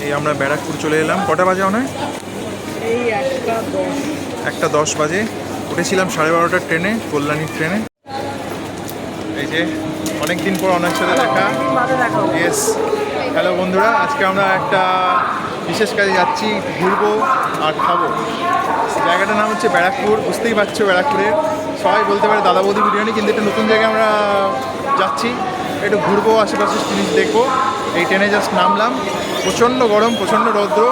এই আমরা ব্যারাকপুর চলে এলাম। কটা বাজে মনে হয়? এই 1:10। 1:10 বাজে। উঠেছিলাম 12:30টার ট্রেনে, কল্যাণীর ট্রেনে। এই যে অনেক দিন পর অনেক সাথে দেখা। ইয়েস, হ্যালো বন্ধুরা, আজকে আমরা একটা বিশেষ কাজে যাচ্ছি, ঘুরবো আর খাবো। জায়গাটার নাম হচ্ছে ব্যারাকপুর। বুঝতেই পারছো ব্যারাকপুরের সবাই বলতে পারে দাদা বৌদি বিরিয়ানি, কিন্তু একটা নতুন জায়গায় আমরা যাচ্ছি, একটু ঘুরবো, আশেপাশের জিনিস দেখবো। এই ট্রেনে জাস্ট নামলাম, প্রচণ্ড গরম, প্রচণ্ড রৌদ্র।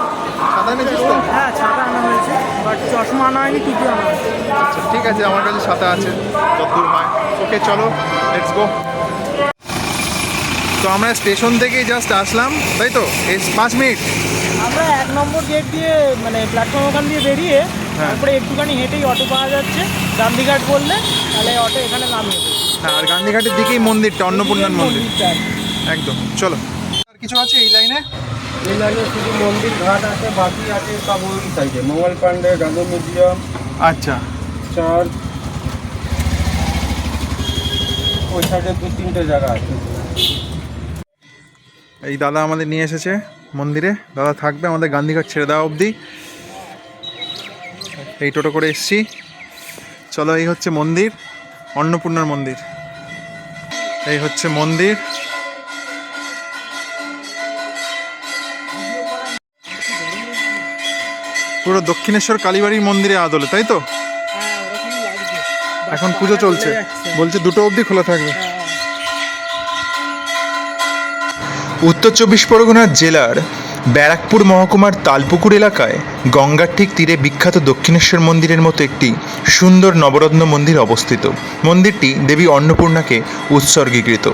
ছাতা এনেছিস তো? হ্যাঁ, ছাতা আনা হয়েছে, বাট চশমা আনা হয়নি, টুপি আনা হয়েছে। আচ্ছা ঠিক আছে, আমার কাছে ছাতা আছে যতদূর হয়। ওকে চলো, লেটস গো। তো আমরা স্টেশন থেকেই জাস্ট আসলাম, তাই তো? এই 5 মিনিট। আমরা 1 নম্বর গেট দিয়ে, মানে প্ল্যাটফর্ম ওখান দিয়ে বেরিয়ে তারপরে একটুখানি হেঁটেই অটো পাওয়া যাচ্ছে। গান্ধীঘাট বললে তাহলে অটো এখানে নামিয়ে দেবে। হ্যাঁ, আর গান্ধীঘাটের দিকেই মন্দিরটা, অন্নপূর্ণার মন্দির। একদম, চলো। আর কিছু আছে এই লাইনে? এই লাইনে শুধু মন্দির ঘাট আছে, বাকি আছে সব ওই সাইডে। মোবাইল পান্ডে, গান্ধী মিউজিয়াম, আচ্ছা, চার্চ, ওই সাইডে 2-3টে জায়গা আছে। এই দাদা আমাদের নিয়ে এসেছে মন্দিরে। দাদা থাকবে আমাদের গান্ধীঘাট ছেড়ে দেওয়া অবধি। এই টোটো করে এসছি। চলো, এই হচ্ছে মন্দির, অন্নপূর্ণার মন্দির। এই হচ্ছে মন্দির। পুরো দক্ষিণেশ্বর কালীবাড়ির মন্দিরে আদলে, তাই তো? হ্যাঁ, ওরকমই লাগছে। এখন পুজো চলছে, বলছে 2টো অবধি খোলা থাকবে। উত্তর 24 পরগনা জেলার ব্যারাকপুর মহকুমার তালপুকুর এলাকায় গঙ্গার ঠিক তীরে বিখ্যাত দক্ষিণেশ্বর মন্দিরের মতো একটি সুন্দর নবরত্ন মন্দির অবস্থিত। মন্দিরটি দেবী অন্নপূর্ণাকে উৎসর্গীকৃত।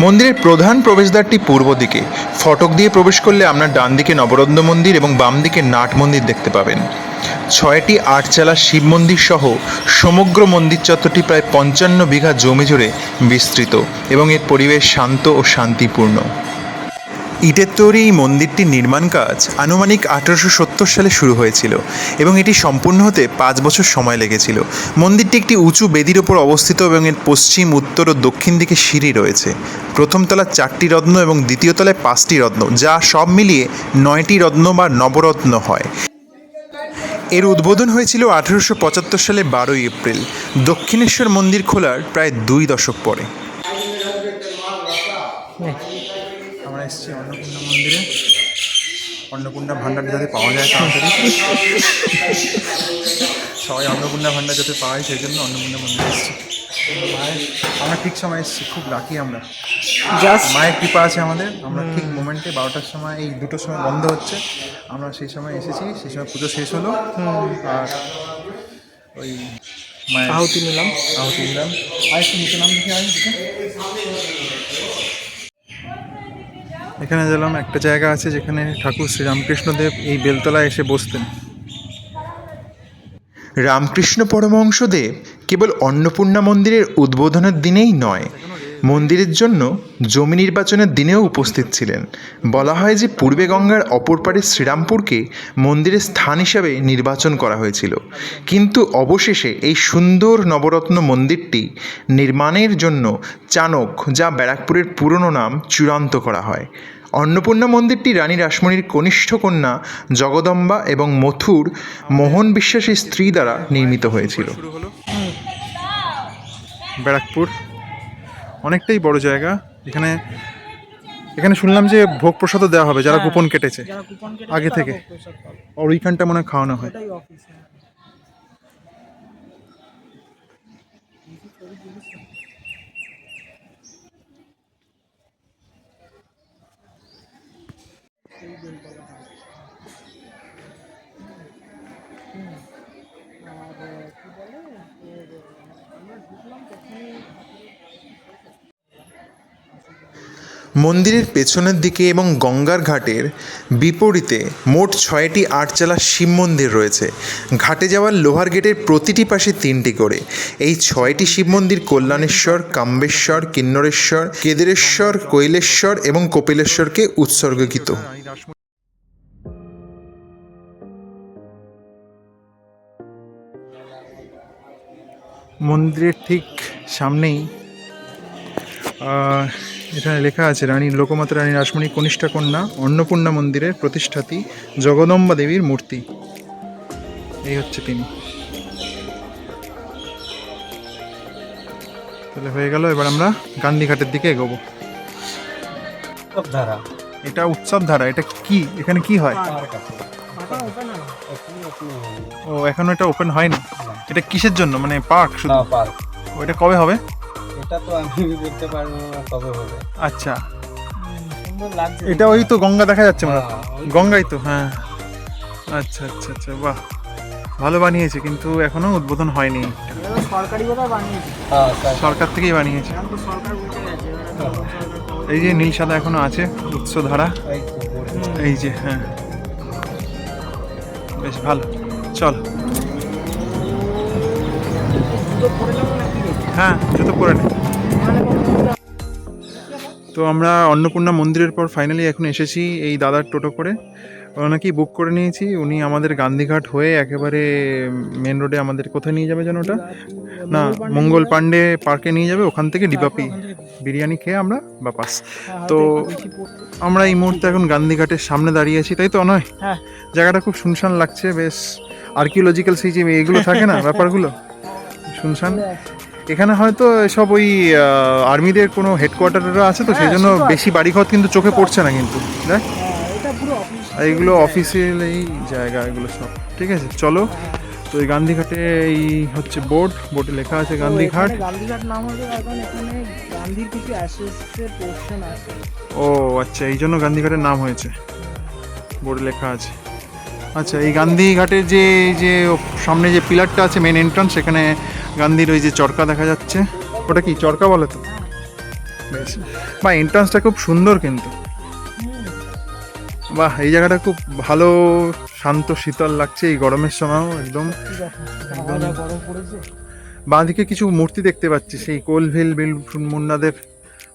মন্দিরের প্রধান প্রবেশদ্বারটি পূর্ব দিকে। ফটক দিয়ে প্রবেশ করলে আপনার ডান দিকে নবরত্ন মন্দির এবং বাম দিকে নাট মন্দির দেখতে পাবেন। 6টি আটচালা শিব মন্দির সহ সমগ্র মন্দির চত্বরটি প্রায় 55 বিঘা জমি জুড়ে বিস্তৃত এবং এর পরিবেশ শান্ত ও শান্তিপূর্ণ। ইটের তৈরি এই মন্দিরটির নির্মাণ কাজ আনুমানিক 1870 সালে শুরু হয়েছিল এবং এটি সম্পূর্ণ হতে 5 বছর সময় লেগেছিল। মন্দিরটি একটি উঁচু বেদির ওপর অবস্থিত এবং এর পশ্চিম, উত্তর ও দক্ষিণ দিকে সিঁড়ি রয়েছে। প্রথম তলায় 4টি রত্ন এবং দ্বিতীয় তলায় 5টি রত্ন, যা সব মিলিয়ে 9টি রত্ন বা নবরত্ন হয়। এর উদ্বোধন হয়েছিল 1875 সালে 12 এপ্রিল, দক্ষিণেশ্বর মন্দির খোলার প্রায় 2 দশক পরে। আমরা এসেছি অন্নপূর্ণা মন্দিরে। অন্নপূর্ণা ভাণ্ডার যাতে পাওয়া যায় তাড়াতাড়ি, সবাই অন্নপূর্ণা ভাণ্ডার যাতে পাওয়া, সেই জন্য অন্নপূর্ণা মন্দিরে এসেছি। আমরা ঠিক সময় এসেছি, খুব লাকি আমরা। মায়ের কৃপা আছে আমাদের। আমরা ঠিক মোমেন্টে 12টার সময়, এই 2টোর সময় বন্ধ হচ্ছে, আমরা সেই সময় এসেছি। সেই সময় পুজো শেষ হলো আর ওই মায়ের আহুতি নিলাম। আর একটু নিচে নাম দেখে এখানে গেলাম। একটা জায়গা আছে যেখানে ঠাকুর শ্রীরামকৃষ্ণদেব এই বেলতলায় এসে বসতেন। রামকৃষ্ণ পরমহংসদেব কেবল অন্নপূর্ণা মন্দিরের উদ্বোধনের দিনেই নয়, মন্দিরের জন্য জমি নির্বাচনের দিনেও উপস্থিত ছিলেন। বলা হয় যে পূর্বে গঙ্গার অপর পারে শ্রীরামপুরকে মন্দিরের স্থান হিসাবে নির্বাচন করা হয়েছিল, কিন্তু অবশেষে এই সুন্দর নবরত্ন মন্দিরটি নির্মাণের জন্য চাণক, যা ব্যারাকপুরের পুরনো নাম, চূড়ান্ত করা হয়। অন্নপূর্ণা মন্দিরটি রানী রাসমণির কনিষ্ঠ কন্যা জগদম্বা এবং মথুর মোহন বিশ্বাসের স্ত্রী দ্বারা নির্মিত হয়েছিল। ব্যারাকপুর অনেকটাই বড় জায়গা। এখানে শুনলাম যে ভোগ প্রসাদও দেওয়া হবে যারা কুপন কেটেছে আগে থেকে, আর ওইখানটা মনে হয় খাওয়ানো হয়। মন্দিরের পেছনের দিকে এবং গঙ্গার ঘাটের বিপরীতে মোট 6টি আটচালা শিব মন্দির রয়েছে। ঘাটে যাওয়ার লোহার গেটের প্রতিটি পাশে 3টি করে। এই 6টি শিব মন্দির কল্যাণেশ্বর, কাম্বেশ্বর, কিন্নরেশ্বর, কেদারেশ্বর, কৈলেশ্বর এবং কপিলেশ্বরকে উৎসর্গীকৃত। মন্দিরের ঠিক সামনেই এখানে লেখা আছে রানী লোকমাতা রানী রাসমণি কনিষ্ঠা কন্যা অন্নপূর্ণা মন্দিরের প্রতিষ্ঠাত্রী জগদম্বা দেবীর মূর্তি। এই হচ্ছে তিনি। তাহলে হয়ে গেল, এবার আমরা গান্ধীঘাটের দিকে এগোবো। ধারা এটা উৎসব ধারা, এটা কি, এখানে কি হয়? ও এখনো এটা ওপেন হয়নি। এটা কিসের জন্য, মানে পার্ক শুধু? পার্ক। ওইটা কবে হবে? এটা তো আমি বলতে পারবো না কবে হবে। আচ্ছা, সুন্দর লাগছে। এটা ওই তো গঙ্গা দেখা যাচ্ছে মানে, হ্যাঁ, ওই তো। গঙ্গাই তো, হ্যাঁ। আচ্ছা আচ্ছা আচ্ছা, বাহ, ভালো বানিয়েছে, কিন্তু এখনো উদ্বোধন হয়নি। এটা তো সরকারি কোথাও বানিয়েছে, হ্যাঁ, সরকার থেকেই বানিয়েছে। এখন তো সরকার উঠে গেছে, এবার তো সরকার খবর- এই যে নীল সাদা এখনো আছে উৎসধারা, এই তো বলবো। এই যে, হ্যাঁ, বেশ ভালো। চল, জুতো পরে যাবো নাকি রে? হ্যাঁ জুতো পরে নে। ওখানে কোনো জুতো- তো আমরা অন্নপূর্ণা মন্দিরের পর ফাইনালি এখন এসেছি এই দাদার টোটো করে। ওনাকেই বুক করে নিয়েছি, উনি আমাদের গান্ধীঘাট হয়ে একেবারে মেন রোডে আমাদের কোথায় নিয়ে যাবে যেন ওটা, না মঙ্গল পান্ডে পার্কে নিয়ে যাবে, ওখান থেকে ডিবাপি ওখান থেকে- বিরিয়ানি খেয়ে আমরা বাপাস। হ্যাঁ, তো হয়তো একটু বেশি পড়তো। আমরা এই মুহূর্তে এখন গান্ধীঘাটের সামনে দাঁড়িয়ে আছি, তাই তো নয়? হ্যাঁ, জায়গাটা খুব শুনশান লাগছে, বেশ আর্কিওলজিক্যাল সেই যে এগুলো থাকে না ব্যাপারগুলো, শুনশান। চলে আসছে। এখানে হয়তো সব ওই আর্মিদের কোনো হেডকোয়ার্টাররা আছে, তো সেই হ্যাঁ, জন্য সে তো আছে। বেশি বাড়িঘর কিন্তু চোখে পড়ছে না কিন্তু, দেখ। হ্যাঁ, এটা পুরো অফিস। আর এগুলো অফিসিয়াল এই জায়গা, এগুলো সব ঠিক আছে। চলো, তো এই গান্ধীঘাটে এই হচ্ছে বোর্ডে লেখা আছে গান্ধীঘাট। গান্ধীঘাট নাম হচ্ছে এখন এখানে গান্ধীর কিছু অ্যাসেসের পোর্শন আছে। ও আচ্ছা, এই জন্য গান্ধীঘাটের নাম হয়েছে, বোর্ডে লেখা আছে। আচ্ছা, এই গান্ধীঘাটের যে যে সামনে যে পিলারটা আছে মেন এন্ট্রান্স, সেখানে গান্ধীর ওই যে চরকা দেখা যাচ্ছে, ওটা কি চরকা বলে তো? বেশ, বা এন্ট্রান্সটা খুব সুন্দর কিন্তু, বাহ, এই জায়গাটা খুব ভালো, শান্ত শীতল লাগছে এই গরমের সময়ও একদম। বাবা গরম পড়েছে। বাঁদিকে কিছু মূর্তি দেখতে পাচ্ছি, সেই কোলভিল বিল মুন্নাদের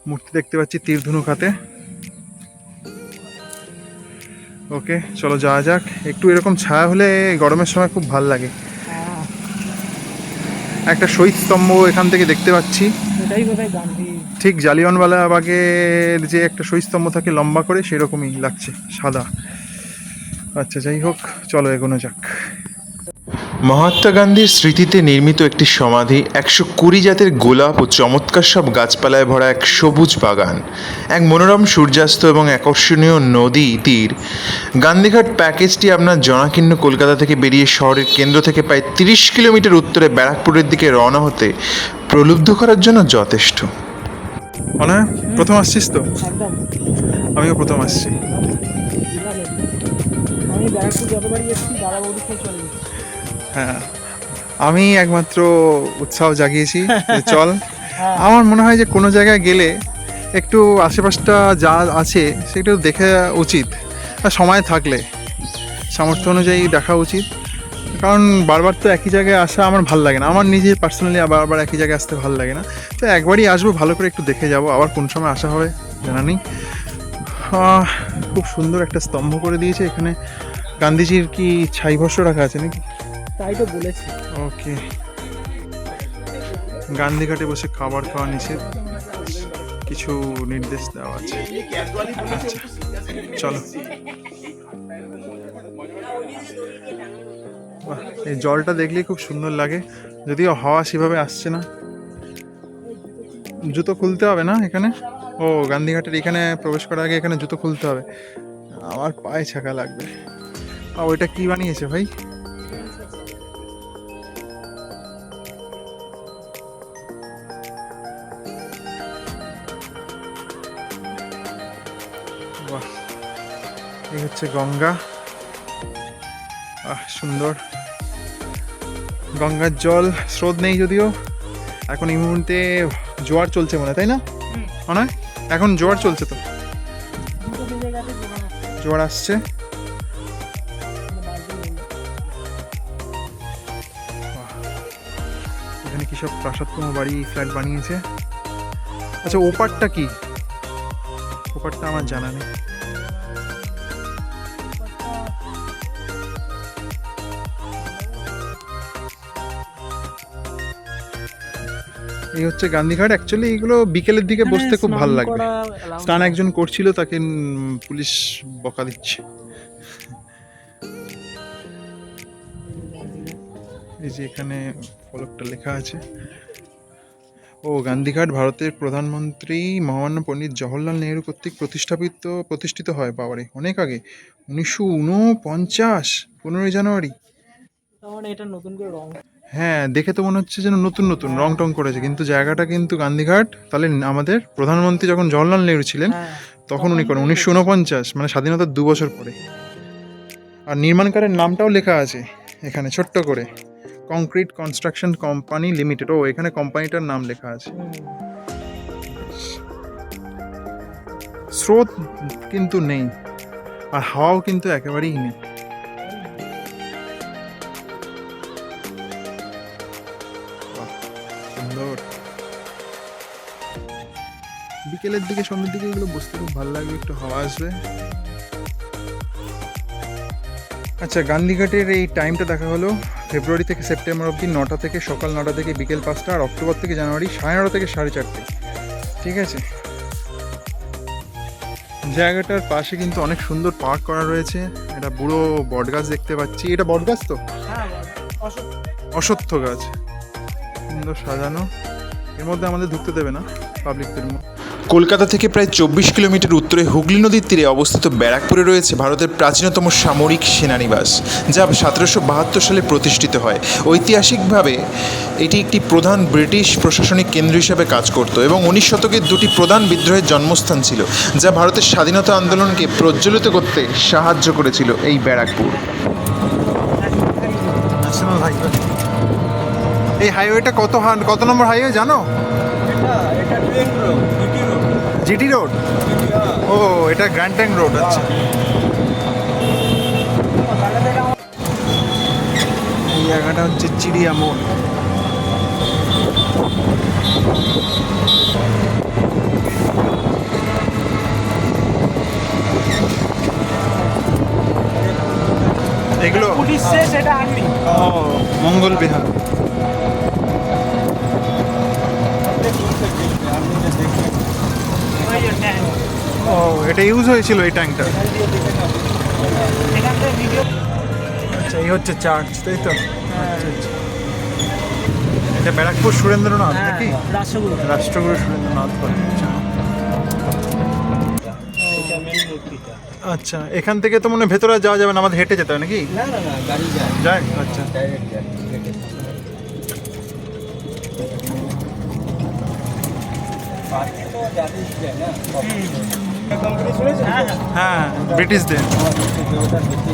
মূর্তি দেখতে পাচ্ছি তীরধনুক হাতে। ওকে, চলো যাওয়া যাক। একটু এরকম ছায়া হলে গরমের সময় খুব ভাল লাগে। হ্যাঁ, একটা শহীদ স্তম্ভ এখান থেকে দেখতে পাচ্ছি, এটাই বোধহয় গান্ধী। ঠিক জালিয়ানওয়ালাবাগের যে একটা শহীদ স্তম্ভ থাকে লম্বা করে, সেরকমই লাগছে, সাদা। আচ্ছা, যাই হোক, চলো এগোনো যাক। মহাত্মা গান্ধীর স্মৃতিতে নির্মিত একটি সমাধি, 120 জাতের গোলাপ ও চমৎকার সব গাছপালায় ভরা এক সবুজ বাগান, এক মনোরম সূর্যাস্ত এবং আকর্ষণীয় নদী তীর। গান্ধীঘাট প্যাকেজটি আপনার জনাকীর্ণ কলকাতা থেকে বেরিয়ে শহরের কেন্দ্র থেকে প্রায় 30 কিলোমিটার উত্তরে ব্যারাকপুরের দিকে রওনা হতে প্রলুব্ধ করার জন্য যথেষ্ট। অনয়, প্রথম আসছিস তো? একদম আমিও প্রথম আসছি। দিলাম একটু। আমি ব্যারাকপুর যতবারই এসেছি দাদা বৌদি খেয়ে চলে গেছি। হ্যাঁ, আমি একমাত্র উৎসাহ জাগিয়েছি যে চল। হ্যাঁ। আমার মনে হয় যে কোনো জায়গায় গেলে একটু আশেপাশটা যা আছে সেটা দেখা উচিত, আর সময় থাকলে সামর্থ্য অনুযায়ী দেখা উচিত। কারণ বারবার তো একই জায়গায় আসা আমার ভাল লাগে না, আমার নিজের পার্সোনালি আবার একই জায়গায় আসতে ভালো লাগে না। তো একবারই আসবো, ভালো করে একটু দেখে যাব, আবার কোন সময় আসা হবে জানা নেই। খুব সুন্দর একটা স্তম্ভ করে দিয়েছে এখানে, গান্ধীজির কি ছাইভস্য রাখা আছে নাকি? তাই তো বলেছি। ওকে, গান্ধীঘাটে বসে খাবার খাওয়া নিষেধ, কিছু নির্দেশ দেওয়া আছে। আচ্ছা, চলো। বাহ, এই জলটা দেখলেই খুব সুন্দর লাগে, যদিও হাওয়া সেভাবে আসছে না। জুতো খুলতে হবে না এখানে? ও, গান্ধীঘাটের এখানে প্রবেশ করার আগে এখানে জুতো খুলতে হবে, আমার পায়ে ছাকা লাগবে। ওইটা কি বানিয়েছে ভাই? বাহ, এই হচ্ছে গঙ্গা। সুন্দর গঙ্গার জল, স্রোত নেই যদিও, এখন এই মুহূর্তে জোয়ার চলছে মনে হয়, তাই না? মনে হয় এখন জোয়ার চলছে, তো দুটো জায়গাতে দোকান আছে। জোয়ার আসছে। এখানে কি সব প্রাসাদপূর্ণ বাড়ি ফ্ল্যাট বানিয়েছে। আচ্ছা, ওপারটা কি? ওপারটা আমার জানা নেই। এই হচ্ছে গান্ধীঘাট। অ্যাকচুয়ালি এগুলো বিকেলের দিকে বসতে খুব ভালো লাগবে। স্নান একজন করছিল, তাকে পুলিশ বকা দিচ্ছে। এই যে এখানে ফলকটা লেখা আছে, ও গান্ধীঘাট ভারতের প্রধানমন্ত্রী মহামান্য পণ্ডিত জওহরলাল নেহরু কর্তৃক প্রতিষ্ঠিত হয়। বাবারে, অনেক আগে, 1949, 15ই জানুয়ারি। মানে এটা নতুন করে রং। হ্যাঁ, দেখে তো মনে হচ্ছে যেন নতুন নতুন রং টং করেছে, কিন্তু জায়গাটা কিন্তু গান্ধীঘাট। তাহলে আমাদের প্রধানমন্ত্রী যখন জওহরলাল নেহরু ছিলেন তখন উনি করেন 1949, মানে স্বাধীনতার 2 বছর পরে। আর নির্মাণকারের নামটাও লেখা আছে এখানে ছোট্ট করে, কংক্রিট কনস্ট্রাকশন কোম্পানি লিমিটেড। ও, এখানে কোম্পানিটার নাম লেখা আছে। স্রোত কিন্তু নেই, আর হাওয়াও কিন্তু একেবারেই নেই। বাহ, সুন্দর। বিকেলের দিকে, সন্ধ্যের দিকে এগুলো বসতে খুব ভালো লাগবে, একটু হাওয়া আসবে। আচ্ছা, গান্ধীঘাটের এই টাইমটা দেখা হলো ফেব্রুয়ারি থেকে সেপ্টেম্বর অবধি 9টা থেকে সকাল 9টা থেকে বিকেল 5টা, আর অক্টোবর থেকে জানুয়ারি 9:30 থেকে 4:30। ঠিক আছে। জায়গাটার পাশে কিন্তু অনেক সুন্দর পার্ক করা রয়েছে। এটা বুড়ো বটগাছ দেখতে পাচ্ছি। এটা বটগাছ তো? হ্যাঁ, অশ্বত্থ গাছ, সুন্দর সাজানো। এর মধ্যে আমাদের ঢুকতে দেবে না, পাবলিকদের মধ্যে। কলকাতা থেকে প্রায় 24 কিলোমিটার উত্তরে হুগলি নদীর তীরে অবস্থিত ব্যারাকপুরে রয়েছে ভারতের প্রাচীনতম সামরিক সেনানিবাস, যা 1772 সালে প্রতিষ্ঠিত হয়। ঐতিহাসিকভাবে এটি একটি প্রধান ব্রিটিশ প্রশাসনিক কেন্দ্র হিসাবে কাজ করত এবং 19 শতকের দুটি প্রধান বিদ্রোহের জন্মস্থান ছিল, যা ভারতের স্বাধীনতা আন্দোলনকে প্রজ্বলিত করতে সাহায্য করেছিল। এই ব্যারাকপুর ন্যাশনাল হাইওয়ে। এই হাইওয়েটা কত নম্বর হাইওয়ে জানো? এটা ট্রেন রোড, জিটি রোড। ও, এটা গ্র্যান্ড ট্যাঙ্ক রোড। আচ্ছা, এই জায়গাটা হচ্ছে চিড়িয়া মোড়। এগুলো পুলিশ সেটা আর্মি। ও, মঙ্গল বিহার। ও, এটা ইউজ হয়েছিল এই ট্যাঙ্কটা। এখান থেকে ভিডিও। আচ্ছা, এই হচ্ছে চার্চ, তাই তো? আচ্ছা, আচ্ছা। এটা ব্যারাকপুর সুরেন্দ্রনাথ নাকি? রাষ্ট্রগুরু। রাষ্ট্রগুরু সুরেন্দ্রনাথ। আচ্ছা এটা মেন মূর্তিটা। আচ্ছা, এখান থেকে তো মনে হয় ভেতরে আর যাওয়া যাবে না, আমাদের হেঁটে যেতে হয় নাকি? না না না, গাড়ি যায় যায়। আচ্ছা, ডাইরেক্ট যায়। পার্কে তো যাতেই যায় না। কোম্পানি শুনেছে? হ্যাঁ, হ্যাঁ, ব্রিটিশদের। ওটা দেখি।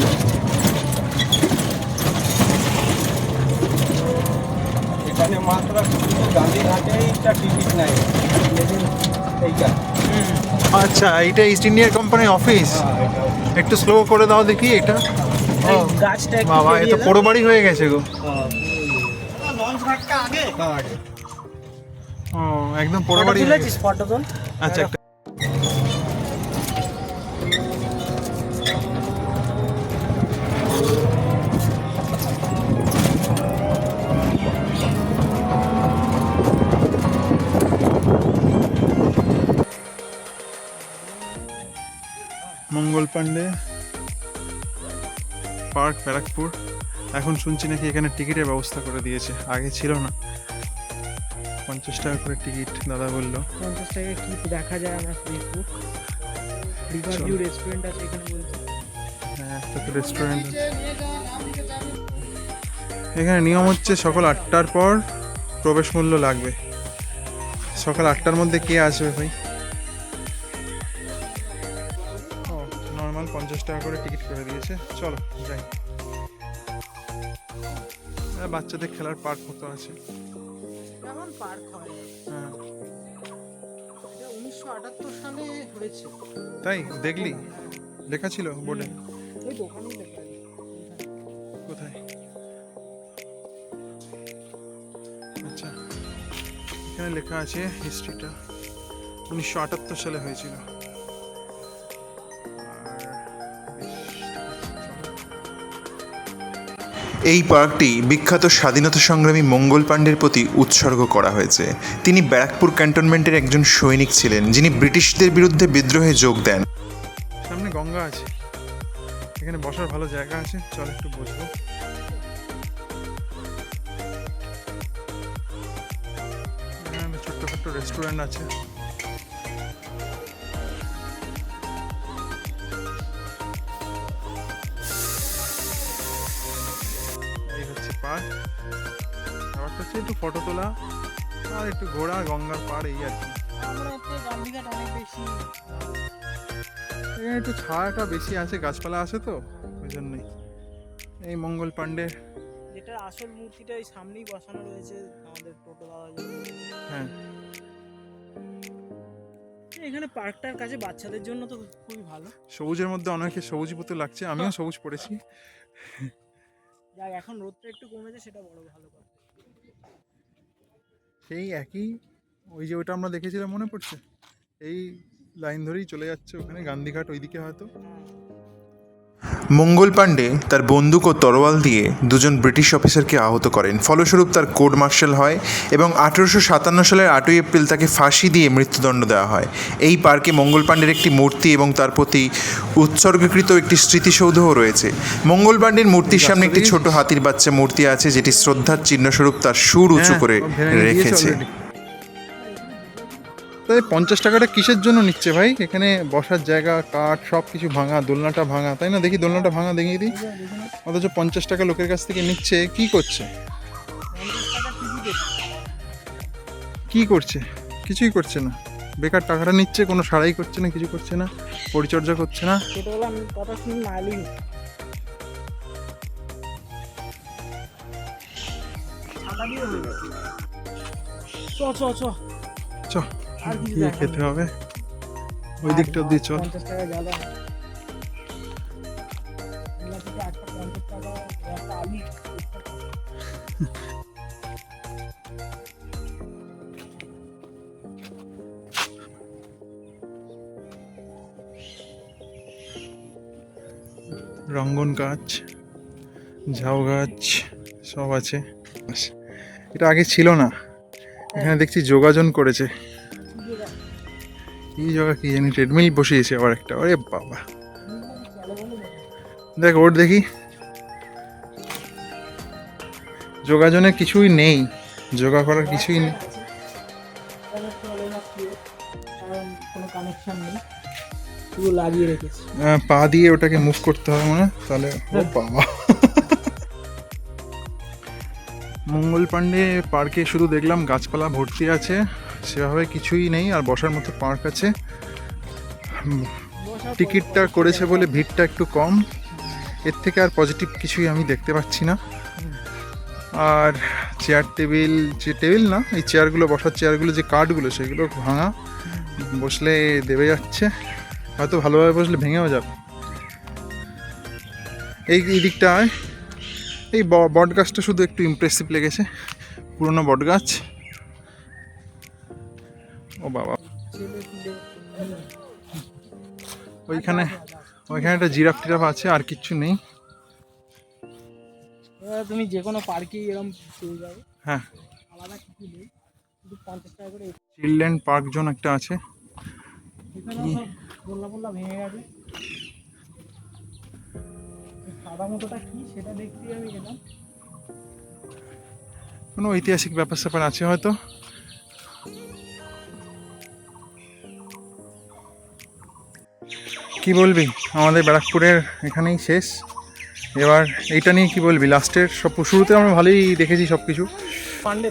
এখানে মাত্র শুধু গান্ধীঘাটেই একটা টিকিট নাই, এইটা। আচ্ছা, এইটা ইস্ট ইন্ডিয়া কোম্পানির অফিস। হ্যাঁ, এটা। একটু স্লো করে দাও দেখি এটা। ও গাছটা একটু বাবা, এ সরিয়ে তো দাও। পোড়ো বাড়ি হয়ে গেছে গো। লঞ্চ ঘাটটা আগে। হ্যাঁ, ও, একদম পোড়ো বাড়ি হয়ে তুলেছিস গেছে। ফটো তোল। আচ্ছা, একটা মঙ্গল পান্ডে পার্ক, ব্যারাকপুর। এখন শুনছি নাকি এখানে টিকিটের ব্যবস্থা করে দিয়েছে, আগে ছিল না। 50 টাকা করে টিকিট দাদা বললো। 50 টাকা কি দেখা যায় আমরা ফেসবুক। রিভার ভিউ রেস্টুরেন্ট আছে এখানে বলছে। হ্যাঁ, একটা তো রেস্টুরেন্ট। এখানে নিয়ম হচ্ছে সকাল 8টার পর প্রবেশ মূল্য লাগবে। সকাল 8টার মধ্যে কে আসবে ভাই? ও, নর্মাল 50 টাকা করে টিকিট করে দিয়েছে। চলো যাই। বাচ্চাদের খেলার পার্ক মতো আছে। কেমন পার্ক হয়? হ্যাঁ, এটা 1978 সালে হয়েছে। তাই দেখলি লেখা ছিল বোর্ডে? ওই দোকানেই লেখা আছে। কোথায়? আচ্ছা, এখানে লেখা আছে হিস্ট্রিটা 1978 সালে হয়েছিল। আর এই পার্কটি বিখ্যাত স্বাধীনতা সংগ্রামী মঙ্গল পাণ্ডের প্রতি উৎসর্গ করা হয়েছে। তিনি ব্যারাকপুর ক্যান্টনমেন্টের একজন সৈনিক ছিলেন, যিনি ব্রিটিশদের বিরুদ্ধে বিদ্রোহে যোগ দেন। সামনে গঙ্গা আছে, এখানে বসার ভালো জায়গা আছে, চল একটু বসবো। ছোট্ট ছোট্ট রেস্টুরেন্ট আছে। এই হচ্ছে পার্ক। ব্যাপারটা হচ্ছে একটু ফটো তোলা আর একটু ঘোরা, গঙ্গার পাড়, এই আর কি। আমরা হচ্ছে গান্ধীঘাট অনেক বেশি এখানে একটু ছায়াটা বেশি আছে, গাছপালা আছে তো ওই জন্যই। এই মঙ্গল পাণ্ডে, যেটার আসল মূর্তিটা এই সামনেই বসানো রয়েছে আমাদের টোটো দাদা। হ্যাঁ এখানে পার্কটার কাছে বাচ্চাদের জন্য তো খুবই ভালো। সবুজের মধ্যে অনেকে সবুজ মতো লাগছে, আমিও সবুজ পড়েছি। যাক, এখন রোদটা একটু কমেছে, সেটা বড় ভালো কথা। সেই একই, ওই যে ওটা আমরা দেখেছিলাম মনে পড়ছে, এই লাইন ধরেই চলে যাচ্ছে ওখানে গান্ধীঘাট ওইদিকে হয়তো। মঙ্গল পাণ্ডে তার বন্দুক ও তরোয়াল দিয়ে দুজন ব্রিটিশ অফিসারকে আহত করেন। ফলস্বরূপ তার কোর্ট মার্শাল হয় এবং 1857 সালের 8ই এপ্রিল তাকে ফাঁসি দিয়ে মৃত্যুদণ্ড দেওয়া হয়। এই পার্কে মঙ্গল পাণ্ডের একটি মূর্তি এবং তার প্রতি উৎসর্গীকৃত একটি স্মৃতিসৌধও রয়েছে। মঙ্গল পাণ্ডের মূর্তির সামনে একটি ছোট হাতির বাচ্চা মূর্তি আছে, যেটি শ্রদ্ধার চিহ্নস্বরূপ তার সুর উঁচু করে রেখেছে। 50 টাকাটা কিসের জন্য নিচ্ছে ভাই? এখানে বসার জায়গা, কাঠ, সব কিছু ভাঙা, দোলনাটা ভাঙা, তাই না? দেখি দোলনাটা ভাঙা, দেখিয়ে দিই। অথচ 50 টাকা লোকের কাছ থেকে নিচ্ছে, কি করছে? কি করছে? কিছুই করছে না, বেকার টাকাটা নিচ্ছে, কোনো সারাই করছে না, কিছু করছে না, পরিচর্যা করছে না। সেটা হলো আমি কথা শুনি নাইলি ছাতা দিয়ে হয়ে গেছে। চ চ চ চ, কি খেতে হবে ওই দিকটা অব্দি চল। 50 টাকা গেল না, থেকে একটা 50 টাকা একটা আলু। রঙ্গন গাছ, ঝাউ গাছ সব আছে। এটা আগে ছিল না, এখানে দেখছি যোগাযোগ করেছে। কি জায়গা কি জানি, ট্রেডমিল বসিয়েছে আবার একটা। আরে বাবা, দেখ ওর দেখি, যোগাযোগে কিছুই নেই, যোগা করার কিছুই নেই। কোনো কানেকশন নেই, শুধু লাগিয়ে রেখেছি। পা দিয়ে ওটাকে মুভ করতে হবে মনে হয়, তাহলে। ও বাবা, মঙ্গল পাণ্ডে পার্কে শুধু দেখলাম গাছপালা ভর্তি আছে, সেভাবে কিছুই নেই। আর বসার মতো পার্ক আছে, টিকিটটা করেছে বলে ভিড়টা একটু কম, এর থেকে আর পজিটিভ কিছুই আমি দেখতে পাচ্ছি না। আর চেয়ার টেবিল, যে টেবিল না, এই চেয়ারগুলো, বসার চেয়ারগুলো, যে কাঠগুলো, সেগুলো ভাঙা, বসলে দেবে যাচ্ছে, হয়তো ভালোভাবে বসলে ভেঙেও যাবে। এই দিকটায় এই বট গাছটা শুধু একটু ইমপ্রেসিভ লেগেছে, পুরনো বট গাছ। ও বাবা, ওইখানে একটা জিরাফ টিরাফ আছে, আর কিচ্ছু নেই। তুমি যে কোনো পার্কেই এরকম পেয়ে যাবে, হ্যাঁ, আলাদা কিছু নেই, শুধু 50 টাকা করে। চিলড্রেন পার্ক জোন একটা আছে। এখানে সব গোল্লা মোল্লা ভেঙে গেছে। সাদা মতোটা কি সেটা দেখতে আমি গেলাম। কোনো ঐতিহাসিক ব্যাপার স্যাপার আছে হয়তো। কি বলবি, আমাদের ব্যারাকপুরের এখানেই শেষ। এবার এইটা নিয়ে কি বলবি? লাস্টের সব শুরুতে আমরা ভালোই দেখেছি সব কিছু।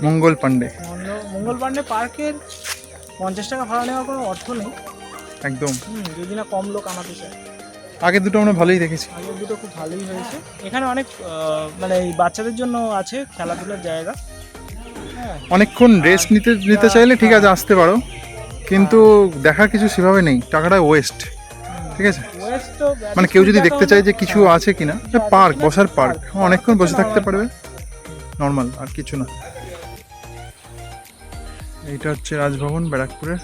মঙ্গল পাণ্ডে পার্কের 50 টাকা ভাড়া নেওয়ার কোনো অর্থ নেই একদম, যদি না কম লোক আনাতে চায়। আগে দুটো আমরা ভালোই দেখেছি, আগের দুটো খুব ভালোই হয়েছে। এখানে অনেক মানে এই বাচ্চাদের জন্য আছে খেলাধুলার জায়গা। হ্যাঁ, অনেকক্ষণ রেস্ট নিতে চাইলে ঠিক আছে আসতে পারো, কিন্তু দেখার কিছু সেভাবে নেই, টাকাটা ওয়েস্ট। ঠিক আছে, মানে কেউ যদি দেখতে চায় যে কিছু আছে কিনা, পার্ক, বসার পার্ক, অনেকক্ষণ বসে থাকতে পারবে, নর্মাল, আর কিছু না। এইটা হচ্ছে রাজভবন ব্যারাকপুরের।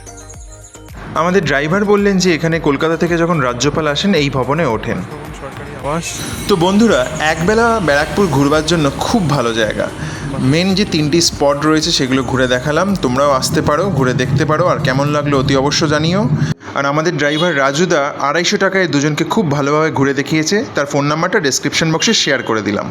আমাদের ড্রাইভার বললেন যে এখানে কলকাতা থেকে যখন রাজ্যপাল আসেন এই ভবনে ওঠেন। সরকারি তো বন্ধুরা, একবেলা ব্যারাকপুর ঘুরবার জন্য খুব ভালো জায়গা। মেন যে 3টি স্পট রয়েছে সেগুলো ঘুরে দেখালাম, তোমরাও আসতে পারো, ঘুরে দেখতে পারো, আর কেমন লাগলো অতি অবশ্য জানিও। আর আমাদের ড্রাইভার রাজুদা 250 টাকায় দুজনকে খুব ভালোভাবে ঘুরে দেখিয়েছে, তার ফোন নাম্বারটা ডেসক্রিপশন বক্সে শেয়ার করে দিলাম।